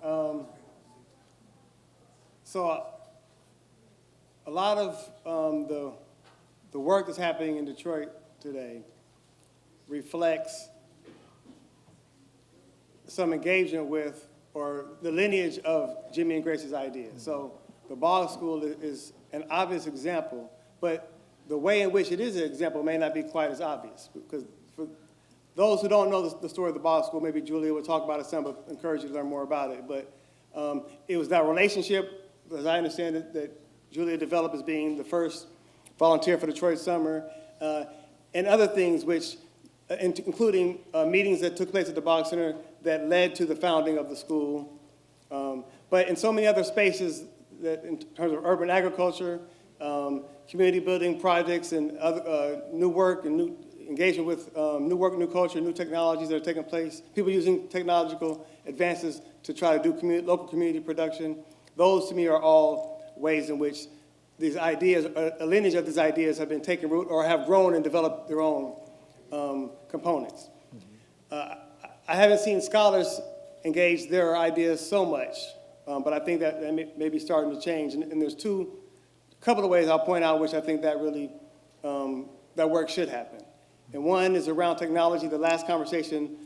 Um, so a lot of the work that's happening in Detroit today reflects some engagement with or the lineage of Jimmy and Grace's ideas. So the Boggs School is an obvious example, but the way in which it is an example may not be quite as obvious. Because for those who don't know the story of the Boggs School, maybe Julia will talk about it some, but encourage you to learn more about it. But it was that relationship, as I understand it, that Julia developed as being the first volunteer for Detroit Summer, and other things which, including meetings that took place at the Boggs Center that led to the founding of the school. But in so many other spaces, that in terms of urban agriculture, community building projects, and other new work and new engagement with new work, new culture, new technologies that are taking place, people using technological advances to try to do local community production. Those, to me, are all ways in which these ideas, a lineage of these ideas have been taken root or have grown and developed their own components. I haven't seen scholars engage their ideas so much, but I think that may be starting to change. And there's a couple of ways I'll point out which I think that really, that work should happen. And one is around technology. The last conversation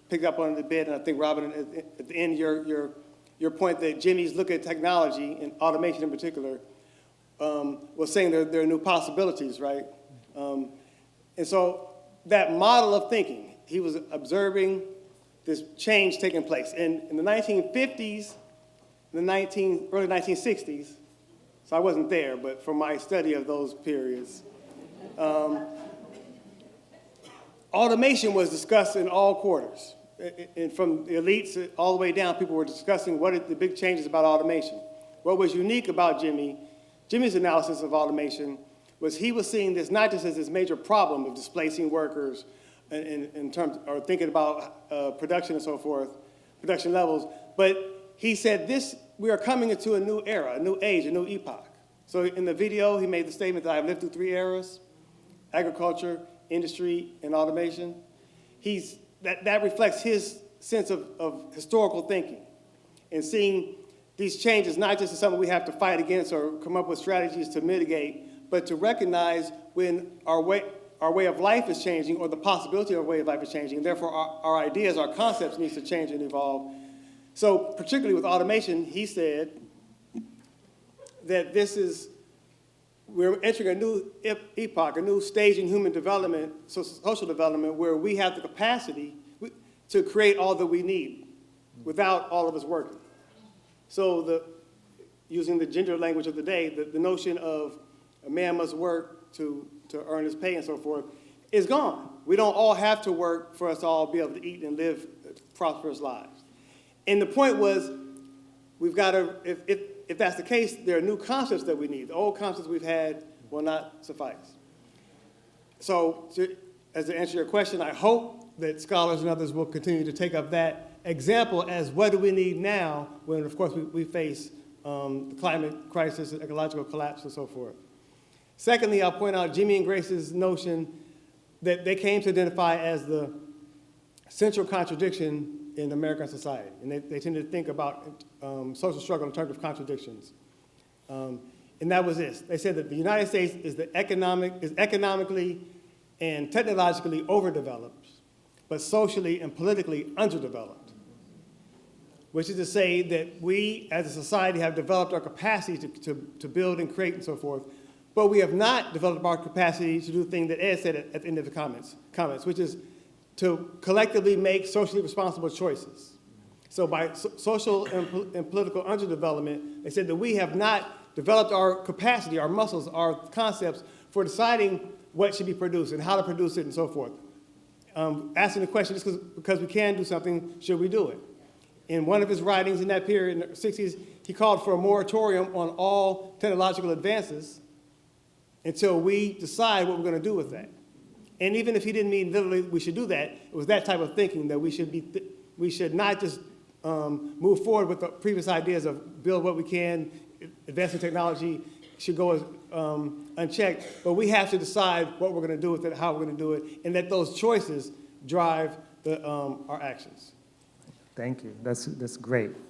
picked up on it a bit, and I think, Robin, at the end, your point that Jimmy's look at technology, and automation in particular, was saying there are new possibilities, right? And so that model of thinking, he was observing this change taking place. And in the 1950s, early 1960s, so I wasn't there, but from my study of those periods, automation was discussed in all quarters. And from the elites all the way down, people were discussing what are the big changes about automation. What was unique about Jimmy's analysis of automation was he was seeing this not just as this major problem of displacing workers in terms, or thinking about production and so forth, production levels, but he said we are coming into a new era, a new age, a new epoch. So in the video, he made the statement that I've lived through 3 eras: agriculture, industry, and automation. That reflects his sense of historical thinking and seeing these changes not just as something we have to fight against or come up with strategies to mitigate, but to recognize when our way of life is changing, or the possibility of our way of life is changing, and therefore our ideas, our concepts needs to change and evolve. So particularly with automation, he said that we're entering a new epoch, a new stage in human development, social development, where we have the capacity to create all that we need without all of us working. So using the gender language of the day, the notion of a man must work to earn his pay and so forth is gone. We don't all have to work for us to all be able to eat and live prosperous lives. And the point was, we've got to, if that's the case, there are new concepts that we need. The old concepts we've had will not suffice. So, as to answer your question, I hope that scholars and others will continue to take up that example as what do we need now when, of course, we face the climate crisis, ecological collapse, and so forth. Secondly, I'll point out Jimmy and Grace's notion that they came to identify as the central contradiction in American society. And they tended to think about social struggle in terms of contradictions. And that was this. They said that the United States is economically and technologically overdeveloped, but socially and politically underdeveloped. Which is to say that we, as a society, have developed our capacity to build and create and so forth, but we have not developed our capacity to do the thing that Ed said at the end of the comments, which is to collectively make socially responsible choices. So by social and political underdevelopment, they said that we have not developed our capacity, our muscles, our concepts for deciding what should be produced and how to produce it and so forth. Asking the question, just because we can do something, should we do it? In one of his writings in that period, in the 60s, he called for a moratorium on all technological advances until we decide what we're going to do with that. And even if he didn't mean literally we should do that, it was that type of thinking that we should not just move forward with the previous ideas of build what we can, advancing technology should go unchecked, but we have to decide what we're going to do with it, how we're going to do it, and let those choices drive our actions. Thank you. That's great.